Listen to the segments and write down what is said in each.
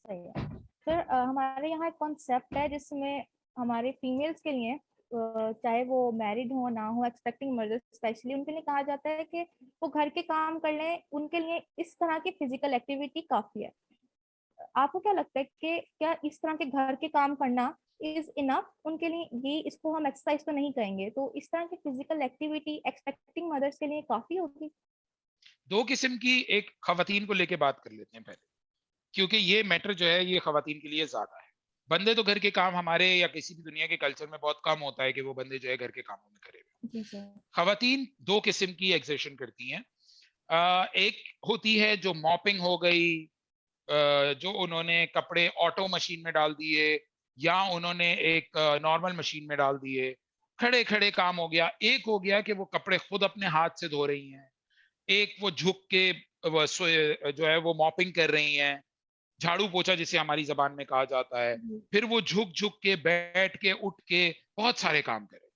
सही है। फिर हमारे यहाँ एक कॉन्सेप्ट है जिसमें हमारे फीमेल्स के लिए चाहे वो मैरिड हो ना हो, एक्सपेक्टिंग मदर स्पेशली, उनके लिए कहा जाता है कि वो घर के काम कर लें, उनके लिए इस तरह की फिजिकल एक्टिविटी काफी है। आपको क्या लगता है कि क्या इस तरह के घर के काम करना इज इनफ उनके लिए? ये इसको हम एक्सरसाइज तो नहीं कहेंगे, तो इस तरह की फिजिकल एक्टिविटी एक्सपेक्टिंग मदर्स के लिए काफी होगी? दो किस्म की एक खवातीन को लेके बात कर लेते हैं पहले, क्योंकि ये मैटर जो है ये खवातीन के लिए ज्यादा है। बंदे तो घर के काम हमारे या किसी भी दुनिया के कल्चर में बहुत कम होता है कि वो बंदे जो है घर के कामों में करे। जी सर। खवातीन दो किस्म की एक्सर्शन करती हैं। एक होती है जो मॉपिंग हो गई, जो उन्होंने कपड़े ऑटो मशीन में डाल दिए या उन्होंने एक नॉर्मल मशीन में डाल दिए, खड़े खड़े काम हो गया। एक हो गया कि वो कपड़े खुद अपने हाथ से धो रही हैं, एक वो झुक के जो है वो मॉपिंग कर रही हैं, झाड़ू पोछा जिसे हमारी जबान में कहा जाता है। जी। फिर वो झुक झुक के, बैठ के, उठ के बहुत सारे काम करे।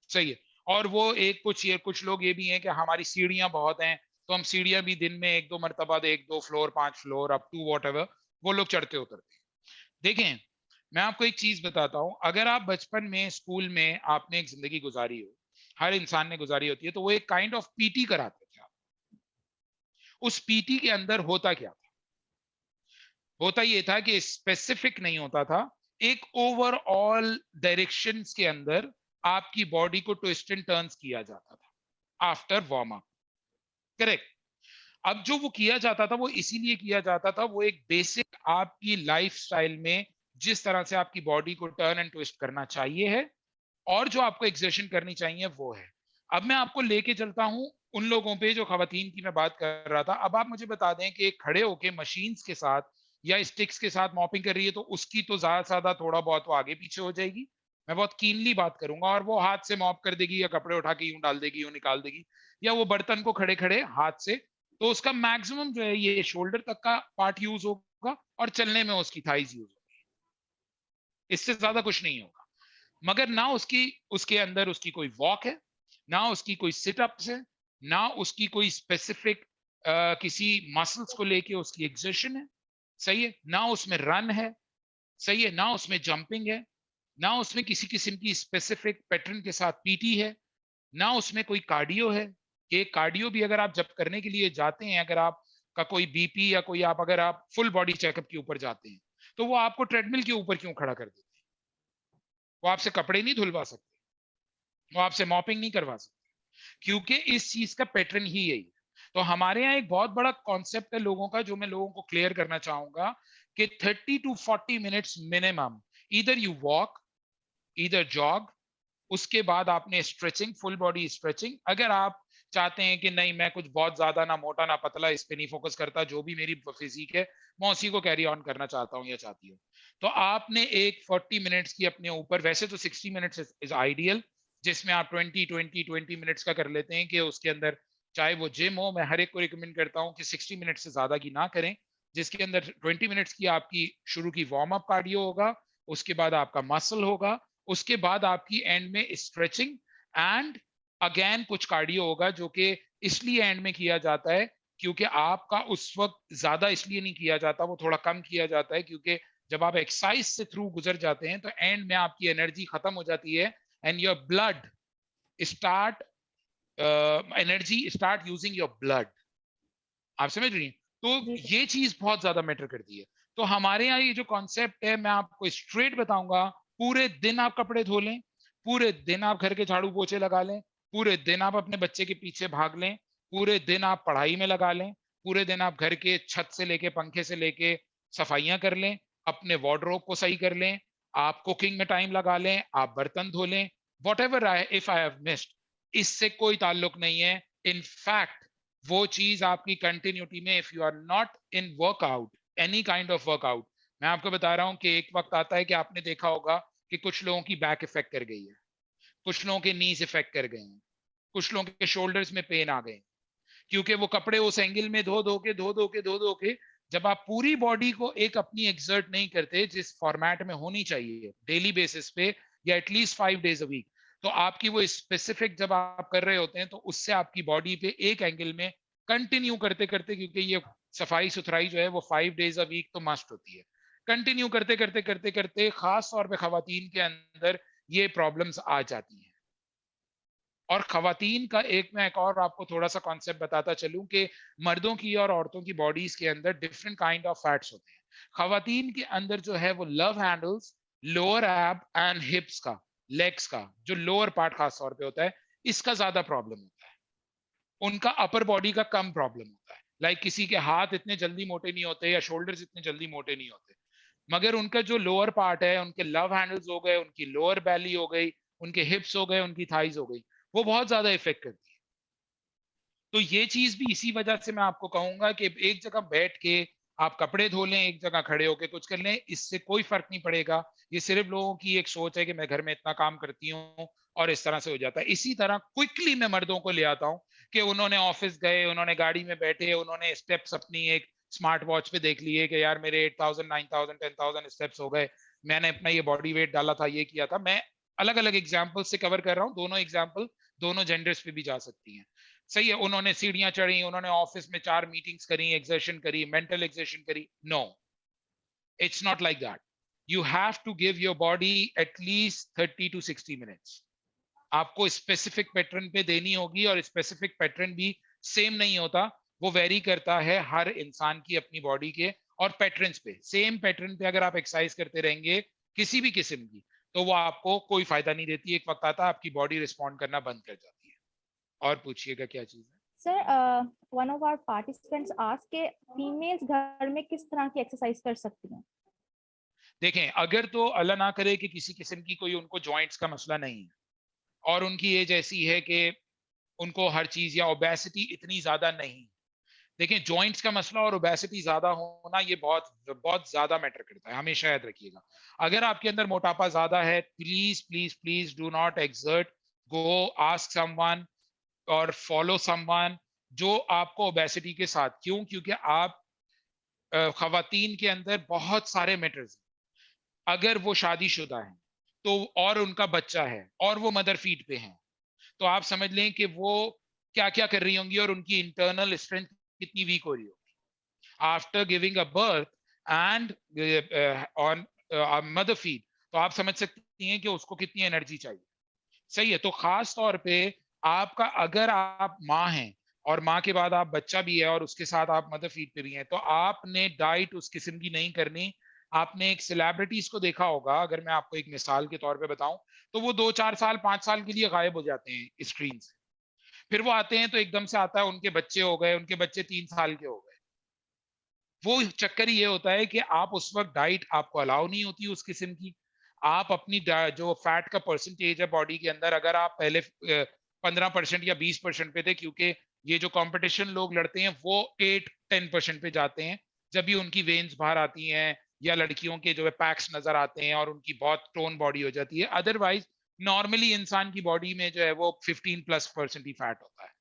सही है। और वो एक कुछ लोग ये भी हैं कि हमारी सीढ़ियां बहुत हैं, तो हम सीढ़ियां भी दिन में एक दो मरतबा, एक दो floor, 5 floor, up to whatever, वो लोग चढ़ते उतरते हैं। देखें, मैं आपको एक चीज बताता हूं, अगर आप बचपन में स्कूल में आपने एक जिंदगी गुजारी हो, हर इंसान ने गुजारी होती है, तो वो एक काइंड ऑफ पीटी कराते थे आप। उस पीटी के अंदर होता क्या था? होता ये था कि स्पेसिफिक नहीं होता था, एक ओवरऑल डायरेक्शंस के अंदर आपकी बॉडी को ट्विस्ट एंड टर्न्स किया जाता था आफ्टर वार्म अप। करेक्ट। अब जो वो किया जाता था वो इसीलिए किया जाता था, वो एक बेसिक आपकी लाइफस्टाइल में जिस तरह से आपकी बॉडी को टर्न एंड ट्विस्ट करना चाहिए है और जो आपको एक्सर्शन करनी चाहिए वो है। अब मैं आपको लेके चलता हूं उन लोगों पे जो खवातीन की मैं बात कर रहा था। अब आप मुझे बता दें कि एक खड़े होके मशीन्स के साथ या स्टिक्स के साथ मॉपिंग कर रही है, तो उसकी तो ज्यादा से ज्यादा थोड़ा बहुत वो आगे पीछे हो जाएगी। मैं बहुत कीनली बात करूंगा, और वो हाथ से मॉप कर देगी या कपड़े उठा के यूं डाल देगी, यूं निकाल देगी, या वो बर्तन को खड़े खड़े हाथ से। तो उसका मैक्सिमम जो है ये शोल्डर तक का पार्ट यूज होगा और चलने में उसकी थाइज यूज होगी, इससे ज्यादा कुछ नहीं होगा। मगर ना उसकी उसके अंदर उसकी कोई वॉक है, ना उसकी कोई सिटअप्स है, ना उसकी कोई स्पेसिफिक किसी मसल्स को लेके उसकी एक्सर्शन है। सही है ना, उसमें रन है। सही है ना, उसमें जंपिंग है। ना उसमें किसी किस्म की स्पेसिफिक पैटर्न के साथ पीटी है। ना उसमें कोई कार्डियो है, कि कार्डियो भी अगर आप जब करने के लिए जाते हैं, अगर आप का कोई बीपी या कोई आप अगर आप फुल बॉडी चेकअप के ऊपर जाते हैं, तो वो आपको ट्रेडमिल के ऊपर क्यों खड़ा कर देते हैं? वो आपसे कपड़े नहीं धुलवा सकते, वो आपसे मॉपिंग नहीं करवा सकते, क्योंकि इस चीज का पैटर्न ही यही है। तो हमारे यहाँ एक बहुत बड़ा कॉन्सेप्ट है लोगों का, जो मैं लोगों को क्लियर करना चाहूंगा, कि 30 to 40 मिनट्स मिनिमम, इधर यू वॉक, इधर जॉग, उसके बाद आपने स्ट्रेचिंग, फुल बॉडी स्ट्रेचिंग। अगर आप चाहते हैं कि नहीं मैं कुछ बहुत ज्यादा ना मोटा ना पतला, इस पे नहीं फोकस करता, जो भी मेरी फिजिक है मैं उसी को कैरी ऑन करना चाहता हूँ या चाहती हूँ, तो आपने एक 40 मिनट्स की अपने ऊपर, वैसे तो 60 मिनट्स इज आइडियल, जिसमें आप 20 मिनट्स का कर लेते हैं, कि उसके अंदर चाहे वो जिम हो, मैं हर एक को रिकमेंड करता हूँ कि 60 मिनट से ज्यादा की ना करें, जिसके अंदर 20 मिनट्स की आपकी शुरू की वार्म अप कार्डियो होगा, उसके बाद आपका मसल होगा, उसके बाद आपकी एंड में स्ट्रेचिंग, एंड अगेन कुछ कार्डियो होगा, जो कि इसलिए एंड में किया जाता है क्योंकि आपका उस वक्त ज्यादा इसलिए नहीं किया जाता, वो थोड़ा कम किया जाता है, क्योंकि जब आप एक्सरसाइज से थ्रू गुजर जाते हैं तो एंड में आपकी एनर्जी खत्म हो जाती है, and your blood start energy start using your blood. आप समझ रही हैं? तो जी सर। ये चीज बहुत ज्यादा मैटर करती है। तो हमारे यहाँ ये जो कॉन्सेप्ट है, मैं आपको स्ट्रेट बताऊंगा, पूरे दिन आप कपड़े धो लें, पूरे दिन आप घर के झाड़ू पोछे लगा लें, पूरे दिन आप अपने बच्चे के पीछे भाग लें, पूरे दिन आप पढ़ाई में लगा लें, पूरे दिन आप घर के छत से लेके पंखे से लेके सफाइयां कर लें, अपने वार्डरोब को सही कर लें, आप कुकिंग में टाइम लगा लें, आप बर्तन धो लें, what ever if I have missed, इससे कोई ताल्लुक नहीं है। इनफैक्ट वो चीज आपकी कंटिन्यूटी में, if you are not in workout, any kind of workout, मैं आपको बता रहा हूं कि एक वक्त आता है कि आपने देखा होगा कि कुछ लोगों की बैक इफेक्ट कर गई है, कुछ लोगों के नीज इफेक्ट कर गए हैं, कुछ लोगों के शोल्डर्स में पेन आ गए, क्योंकि वो कपड़े उस एंगल में धो धो के जब आप पूरी बॉडी को एक अपनी एक्सर्ट नहीं करते जिस फॉर्मेट में होनी चाहिए डेली बेसिस पे, या एटलीस्ट 5 days a week, तो आपकी वो स्पेसिफिक जब आप कर रहे होते हैं, तो उससे आपकी बॉडी पे एक एंगल में कंटिन्यू करते करते, क्योंकि ये सफाई सुथराई जो है वो 5 days a week तो मस्ट होती है, कंटिन्यू करते करते करते करते खास तौर पे खवातीन के अंदर ये प्रॉब्लम्स आ जाती हैं। और खवातीन का मैं एक और आपको थोड़ा सा कॉन्सेप्ट बताता चलूं कि मर्दों की और औरतों की बॉडीज के अंदर डिफरेंट काइंड ऑफ फैट्स होते हैं। खवातीन के अंदर जो है वो लव हैंडल्स, लोअर एब एंड हिप्स का, लेग्स का जो लोअर पार्ट खास तौर पे होता है, इसका ज्यादा प्रॉब्लम होता है। उनका अपर बॉडी का कम प्रॉब्लम होता है। लाइक किसी के हाथ इतने जल्दी मोटे नहीं होते या शोल्डर्स इतने जल्दी मोटे नहीं होते, मगर उनका जो लोअर पार्ट है, उनके लव हैंडल्स हो गए, उनकी लोअर बैली हो गई, उनके हिप्स हो गए, उनकी थाइज हो गई, वो बहुत ज्यादा इफेक्ट करती है। तो ये चीज भी इसी वजह से मैं आपको कहूंगा कि एक जगह बैठ के आप कपड़े धो लें, एक जगह खड़े होके कुछ कर लें, इससे कोई फर्क नहीं पड़ेगा। ये सिर्फ लोगों की एक सोच है कि मैं घर में इतना काम करती हूँ और इस तरह से हो जाता है। इसी तरह क्विकली मैं मर्दों को ले आता हूँ कि उन्होंने ऑफिस गए, उन्होंने गाड़ी में बैठे, उन्होंने स्टेप्स अपनी एक स्मार्ट वॉच पे देख लिए कि यार मेरे 8,000 9,000 10,000 स्टेप्स हो गए, मैंने अपना ये बॉडी वेट डाला था, ये किया था। मैं अलग अलग एग्जाम्पल से कवर कर रहा हूँ, दोनों एग्जाम्पल दोनों जेंडर्स पे भी जा सकती हैं। सही है, उन्होंने सीढ़ियां चढ़ी, उन्होंने ऑफिस में 4 मीटिंग्स करी, एक्सर्शन करी, मेंटल एक्सर्शन करी। No, it's not like that. You have to give your body at least 30 to 60 minutes. आपको स्पेसिफिक पैटर्न पे देनी होगी, और स्पेसिफिक पैटर्न भी सेम नहीं होता, वो वेरी करता है हर इंसान की अपनी बॉडी के और पैटर्न्स पे। सेम पैटर्न पे अगर आप एक्सरसाइज करते रहेंगे किसी भी किस्म की, तो वो आपको कोई फायदा नहीं देती। एक वक्त आता है आपकी बॉडी रिस्पॉन्ड करना बंद कर जाती है। और पूछिएगा क्या चीज है। Sir, one of our participants ask के फीमेल्स घर में किस तरह की एक्सरसाइज कर सकती हैं? देखें, अगर तो अल्लाह ना करे कि किसी किस्म की कोई उनको जॉइंट्स का मसला नहीं है, और उनकी एज ऐसी है कि उनको हर चीज, या ओबेसिटी इतनी ज्यादा नहीं। देखें, जॉइंट्स का मसला और ओबेसिटी ज्यादा होना ये बहुत बहुत ज्यादा मैटर करता है, हमेशा याद रखिएगा। अगर आपके अंदर मोटापा ज्यादा है, please please please do not exert, go ask someone और फॉलो समवन जो आपको ओबेसिटी के साथ। क्यों? क्योंकि आप खवातीन के अंदर बहुत सारे मैटर्स, अगर वो शादीशुदा है तो, और उनका बच्चा है और वो मदर फीड पे हैं, तो आप समझ लें कि वो क्या क्या कर रही होंगी और उनकी इंटरनल स्ट्रेंथ कितनी वीक हो रही होगी after giving a birth and on mother feed. तो आप समझ सकती हैं कि उसको कितनी एनर्जी चाहिए। सही है, तो खास तौर पे आपका, अगर आप माँ हैं और माँ के बाद आप बच्चा भी है और उसके साथ आप मदर फीड पे भी हैं, तो आपने डाइट उस किस्म की नहीं करनी। आपने एक सेलिब्रिटीज को देखा होगा, अगर मैं आपको एक मिसाल के तौर पे बताऊं, तो वो 2 4 साल 5 साल के लिए गायब हो जाते हैं स्क्रीन से, फिर वो आते हैं तो एकदम से आता है उनके बच्चे हो गए, उनके बच्चे 3 साल के हो गए। वो चक्कर ये होता है कि आप उस वक्त डाइट आपको अलाउ नहीं होती उस किस्म की। आप अपनी जो फैट का परसेंटेज है बॉडी के अंदर, अगर आप पहले 15% या 20% पे थे, क्योंकि ये जो कंपटीशन लोग लड़ते हैं वो 8-10% पे जाते हैं, जब भी उनकी वेन्स बाहर आती हैं या लड़कियों के जो है पैक्स नजर आते हैं और उनकी बहुत टोन बॉडी हो जाती है। अदरवाइज नॉर्मली इंसान की बॉडी में जो है वो 15+% ही फैट होता है।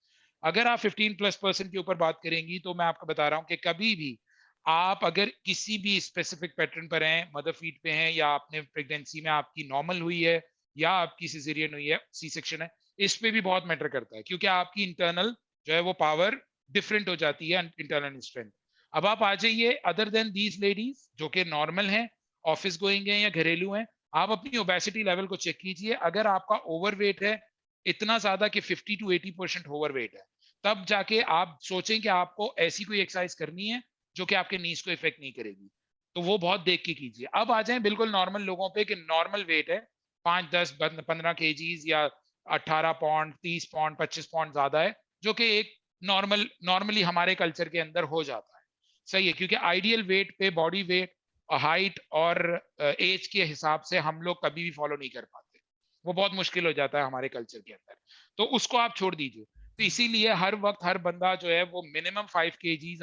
अगर आप 15+% के ऊपर बात करेंगी, तो मैं आपको बता रहा हूँ कि कभी भी आप अगर किसी भी स्पेसिफिक पैटर्न पर हैं, मदर फीड पे हैं, या आपने प्रेगनेंसी में आपकी नॉर्मल हुई है या आपकी सिजेरियन हुई है, सी सेक्शन है, इस पे भी बहुत मैटर करता है, क्योंकि आपकी इंटरनल जो है वो पावर डिफरेंट हो जाती है, इंटरनल स्ट्रेंथ। अब आप आ जाइए, अदर देन दीज लेडीज जो कि नॉर्मल हैं, ऑफिस गोइंग हैं या घरेलू हैं, आप अपनी ओबेसिटी लेवल को चेक कीजिए। अगर आपका ओवरवेट है इतना ज्यादा कि 50 to 80% ओवरवेट है, तब जाके आप सोचें कि आपको ऐसी कोई एक्सरसाइज करनी है जो कि आपके नीज को इफेक्ट नहीं करेगी। तो वो बहुत देख के कीजिए। अब आ जाएं बिल्कुल नॉर्मल लोगों पे, कि नॉर्मल वेट है 5 10 15 kgs या 18 पाउंड 30 पाउंड 25 पाउंड ज्यादा है, जो कि एक नॉर्मली हमारे कल्चर के अंदर हो जाता है। सही है, क्योंकि आइडियल वेट पे बॉडी वेट, हाइट और एज के हिसाब से हम लोग कभी भी फॉलो नहीं कर पाते, वो बहुत मुश्किल हो जाता है हमारे कल्चर के अंदर, तो उसको आप छोड़ दीजिए। तो इसीलिए हर वक्त हर बंदा जो है वो मिनिमम 5 kgs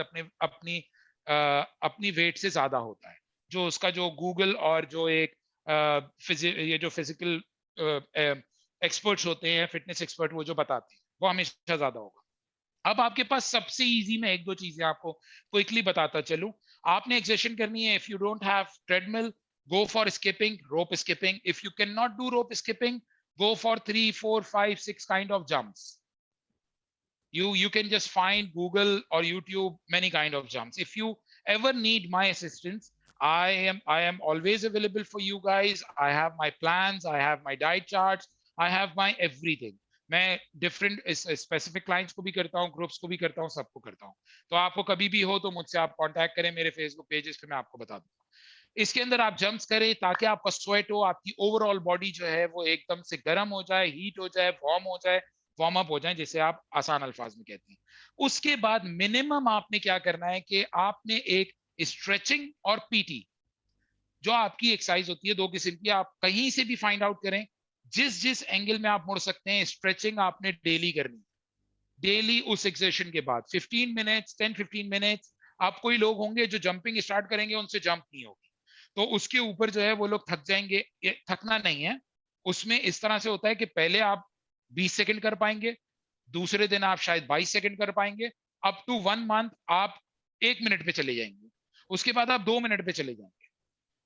अपनी वेट से ज्यादा होता है, जो उसका जो गूगल और जो एक ये जो फिजिकल एक्सपर्ट्स होते हैं, फिटनेस एक्सपर्ट, वो जो बताते हैं वो हमेशा ज्यादा होगा। अब आपके पास सबसे इजी में एक दो चीजें आपको क्विकली बताता चलूं। आपने एक्सरसाइज करनी है, if you don't have treadmill, go for skipping, rope skipping. If you can not do rope skipping, go for 3 4 5 6 kind of jumps. You can just find Google or YouTube many kind of jumps. If you ever need my assistance, I am always available for you guys. I have my plans, I have my diet charts, I have my everything. मैं different specific clients को भी करता हूँ, groups को भी करता हूँ, सबको करता हूँ. तो आपको कभी भी हो तो मुझसे आप कांटेक्ट करें, मेरे फेसबुक पेजेस पे मैं आपको बता दूंगा. इसके अंदर आप जंप्स करें ताकि आपका स्वेट हो, आपकी ओवरऑल बॉडी जो है वो एकदम से गर्म हो जाए, हीट हो जाए, वार्म हो जाए, वार्म अप हो जाए, जिसे आप आसान अल्फाज में कहते हैं. उसके बाद मिनिमम आपने क्या करना है कि आपने एक स्ट्रेचिंग और पीटी, जो आपकी एक्सरसाइज होती है दो किस्म की, आप कहीं से भी फाइंड आउट करें, जिस जिस एंगल में आप मुड़ सकते हैं, स्ट्रेचिंग आपने डेली करनी. डेली उस एक्सरशन के बाद 15 मिनट्स, 10-15 मिनट्स. आप कोई लोग होंगे जो जंपिंग स्टार्ट करेंगे, उनसे जंप नहीं होगी, तो उसके ऊपर जो है वो लोग थक जाएंगे. थकना नहीं है उसमें. इस तरह से होता है कि पहले आप 20 सेकंड कर पाएंगे, दूसरे दिन आप शायद 22 सेकंड कर पाएंगे, अप टू 1 मंथ आप 1 मिनट पे चले जाएंगे, उसके बाद आप 2 मिनट पे चले जाएंगे.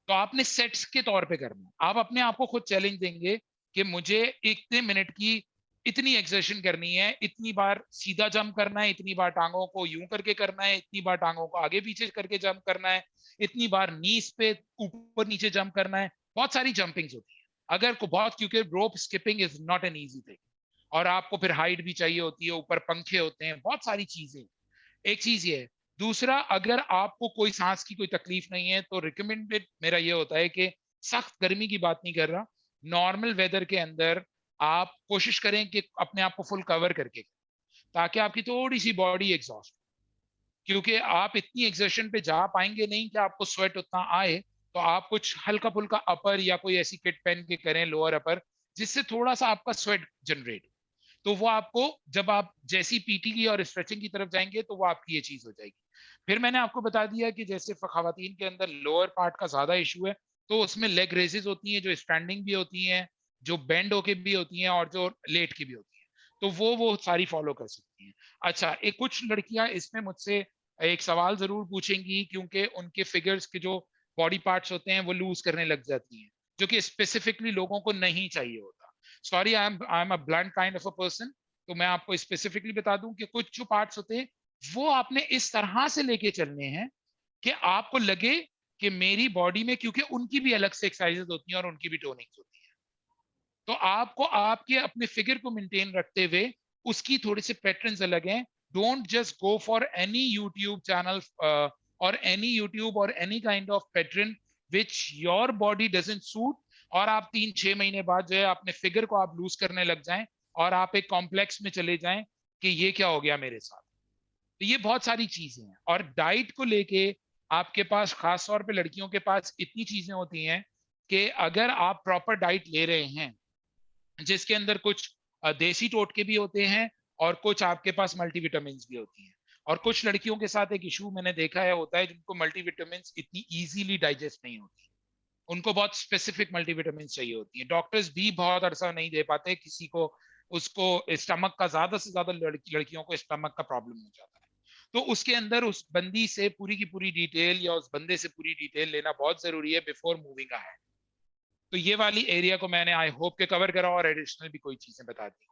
तो आपने सेट्स के तौर पे करना है. आप अपने आप को खुद चैलेंज देंगे कि मुझे इतने मिनट की इतनी एक्सर्शन करनी है, इतनी बार सीधा जंप करना है, इतनी बार टांगों को यूं करके करना है, इतनी बार टांगों को आगे पीछे करके जंप करना है, इतनी बार नीज पे ऊपर नीचे जंप करना है. बहुत सारी जंपिंग्स होती है अगर को बहुत, क्योंकि rope skipping is not an easy thing, और आपको फिर हाइट भी चाहिए होती है, ऊपर पंखे होते हैं, बहुत सारी चीजें. एक चीज ये है. दूसरा, अगर आपको कोई सांस की कोई तकलीफ नहीं है तो रिकमेंडेड मेरा ये होता है कि सख्त गर्मी की बात नहीं कर रहा, नॉर्मल वेदर के अंदर आप कोशिश करें कि अपने आप को फुल कवर करके, ताकि आपकी थोड़ी सी बॉडी एग्जॉस्ट, क्योंकि आप इतनी एक्सर्शन पे जा पाएंगे नहीं कि आपको स्वेट उतना आए. तो आप कुछ हल्का फुल्का अपर या कोई ऐसी किट पहन के करें, लोअर अपर, जिससे थोड़ा सा आपका स्वेट जनरेट. तो वो आपको, जब आप जैसी पीटी की और स्ट्रेचिंग की तरफ जाएंगे तो वो आपकी ये चीज हो जाएगी. फिर मैंने आपको बता दिया कि जैसे खवातीन के अंदर लोअर पार्ट का ज्यादा इशू है, तो उसमें लेग रेजेस होती हैं जो स्टैंडिंग भी होती हैं, जो बेंड होके भी होती हैं, और जो लेट की भी होती हैं. तो वो सारी फॉलो कर सकती हैं. अच्छा, एक कुछ लड़कियां इसमें मुझसे एक सवाल जरूर पूछेंगी, क्योंकि उनके फिगर्स के जो बॉडी पार्ट्स होते हैं वो लूज करने लग जाती हैं, जो कि स्पेसिफिकली लोगों को नहीं चाहिए होता. Sorry, I am a blunt kind of a person. तो मैं आपको स्पेसिफिकली बता दूं कि कुछ जो पार्ट्स होते हैं वो आपने इस तरह से लेके चलने हैं कि आपको लगे कि मेरी बॉडी में, क्योंकि उनकी भी अलग से एक्सरसाइजेस होती हैं और उनकी भी टोनिंग्स होती है, तो आपको आपके अपने फिगर को मेंटेन रखते हुए उसकी थोड़े से पैटर्न्स अलग हैं. Don't just go for any YouTube channel और एनी यूट्यूब और any kind of pattern which your body doesn't suit, और आप 3-6 महीने बाद जो है अपने फिगर को आप लूज करने लग जाएं और आप एक कॉम्प्लेक्स में चले जाएं कि ये क्या हो गया मेरे साथ. तो ये बहुत सारी चीजें हैं. और डाइट को लेके आपके पास, खास तौर पे लड़कियों के पास, इतनी चीजें होती हैं कि अगर आप प्रॉपर डाइट ले रहे हैं, जिसके अंदर कुछ देसी टोटके भी होते हैं और कुछ आपके पास मल्टीविटामिन भी होती हैं. और कुछ लड़कियों के साथ एक इशू मैंने देखा है होता है, जिनको मल्टीविटामिन इतनी इजीली डाइजेस्ट नहीं होती, उनको बहुत स्पेसिफिक मल्टीविटामिन चाहिए होती है. डॉक्टर्स भी बहुत अरसा नहीं दे पाते किसी को, उसको स्टमक का, ज्यादा से ज्यादा लड़कियों को स्टमक का प्रॉब्लम हो जाता है. तो उसके अंदर उस बंदी से पूरी की पूरी डिटेल या उस बंदे से पूरी डिटेल लेना बहुत जरूरी है बिफोर मूविंग अहेड. तो ये वाली एरिया को मैंने आई होप के कवर करा और एडिशनल भी कोई चीजें बता दी.